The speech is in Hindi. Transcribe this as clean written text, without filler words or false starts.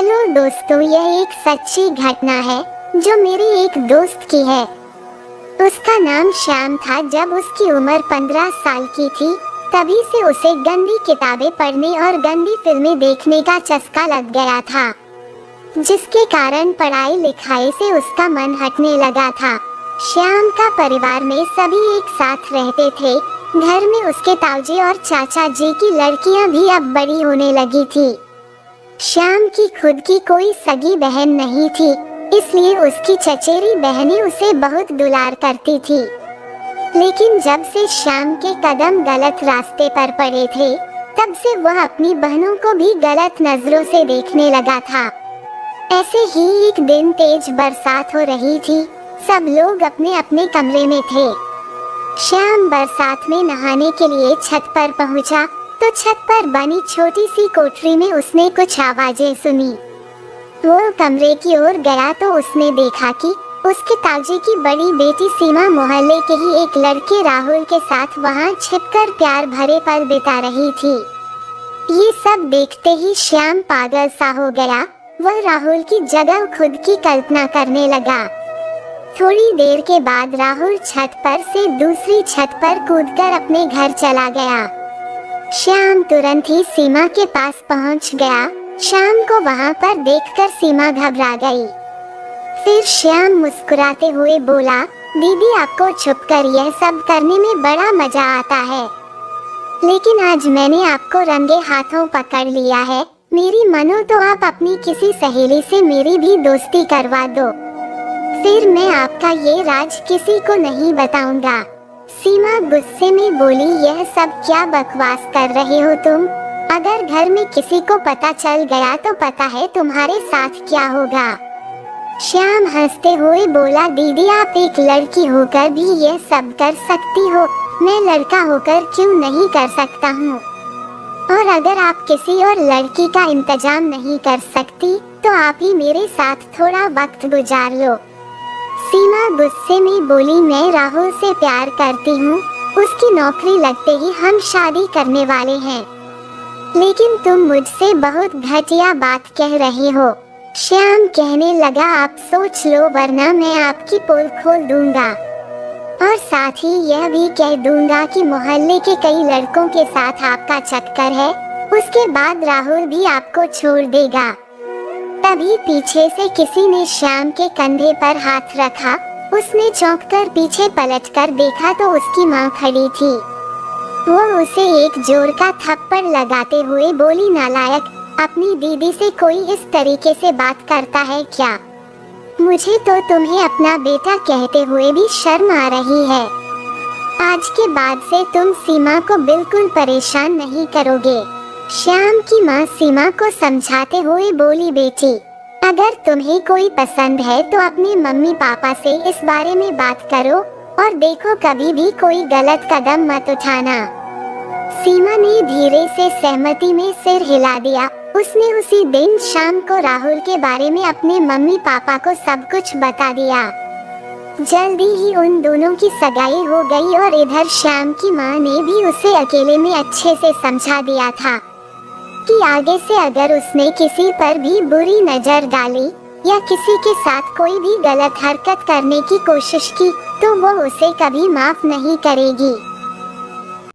हेलो दोस्तों, यह एक सच्ची घटना है जो मेरे एक दोस्त की है। उसका नाम श्याम था। जब उसकी उम्र 15 साल की थी, तभी से उसे गंदी किताबें पढ़ने और गंदी फिल्में देखने का चस्का लग गया था, जिसके कारण पढ़ाई लिखाई से उसका मन हटने लगा था। श्याम का परिवार में सभी एक साथ रहते थे। घर में उसके ताऊजी और चाचा जी की लड़कियां भी अब बड़ी होने लगी थी। श्याम की खुद की कोई सगी बहन नहीं थी, इसलिए उसकी चचेरी बहनें उसे बहुत दुलार करती थी। लेकिन जब से श्याम के कदम गलत रास्ते पर पड़े थे, तब से वह अपनी बहनों को भी गलत नजरों से देखने लगा था। ऐसे ही एक दिन तेज बरसात हो रही थी। सब लोग अपने अपने कमरे में थे। श्याम बरसात में नहाने के लिए छत पर पहुंचा, तो छत पर बनी छोटी सी कोठरी में उसने कुछ आवाजें सुनी। वो कमरे की ओर गया तो उसने देखा कि उसके ताऊजी की बड़ी बेटी सीमा मोहल्ले के ही एक लड़के राहुल के साथ वहां छिपकर प्यार भरे पल बिता रही थी। ये सब देखते ही श्याम पागल सा हो गया। वह राहुल की जगह खुद की कल्पना करने लगा। थोड़ी देर के बाद राहुल छत पर से दूसरी छत पर कूदकर अपने घर चला गया। श्याम तुरंत ही सीमा के पास पहुंच गया। श्याम को वहां पर देखकर सीमा घबरा गई। फिर श्याम मुस्कुराते हुए बोला, दीदी, आपको छुपकर यह सब करने में बड़ा मजा आता है, लेकिन आज मैंने आपको रंगे हाथों पकड़ लिया है। मेरी मानो तो आप अपनी किसी सहेली से मेरी भी दोस्ती करवा दो, फिर मैं आपका ये राज किसी को नहीं बताऊंगा। सीमा गुस्से में बोली, यह सब क्या बकवास कर रहे हो तुम? अगर घर में किसी को पता चल गया तो पता है तुम्हारे साथ क्या होगा। श्याम हंसते हुए बोला, दीदी, आप एक लड़की होकर भी यह सब कर सकती हो, मैं लड़का होकर क्यों नहीं कर सकता हूँ? और अगर आप किसी और लड़की का इंतजाम नहीं कर सकती, तो आप ही मेरे साथ थोड़ा वक्त गुजार लो। सीमा गुस्से में बोली, मैं राहुल से प्यार करती हूँ, उसकी नौकरी लगते ही हम शादी करने वाले हैं, लेकिन तुम मुझसे बहुत घटिया बात कह रहे हो। श्याम कहने लगा, आप सोच लो, वरना मैं आपकी पोल खोल दूंगा, और साथ ही यह भी कह दूंगा कि मोहल्ले के कई लड़कों के साथ आपका चक्कर है, उसके बाद राहुल भी आपको छोड़ देगा। तभी पीछे से किसी ने श्याम के कंधे पर हाथ रखा। उसने चौंककर पीछे पलटकर देखा तो उसकी माँ खड़ी थी। वो उसे एक जोर का थप्पड़ लगाते हुए बोली, नालायक, अपनी दीदी से कोई इस तरीके से बात करता है क्या? मुझे तो तुम्हें अपना बेटा कहते हुए भी शर्म आ रही है। आज के बाद से तुम सीमा को बिल्कुल परेशान नहीं करोगे। श्याम की माँ सीमा को समझाते हुए बोली, बेटी, अगर तुम्हें कोई पसंद है तो अपने मम्मी पापा से इस बारे में बात करो, और देखो कभी भी कोई गलत कदम मत उठाना। सीमा ने धीरे से सहमति में सिर हिला दिया। उसने उसी दिन शाम को राहुल के बारे में अपने मम्मी पापा को सब कुछ बता दिया। जल्दी ही उन दोनों की सगाई हो गई, और इधर श्याम की माँ ने भी उसे अकेले में अच्छे से समझा दिया था कि आगे से अगर उसने किसी पर भी बुरी नजर डाली या किसी के साथ कोई भी गलत हरकत करने की कोशिश की, तो वो उसे कभी माफ नहीं करेगी।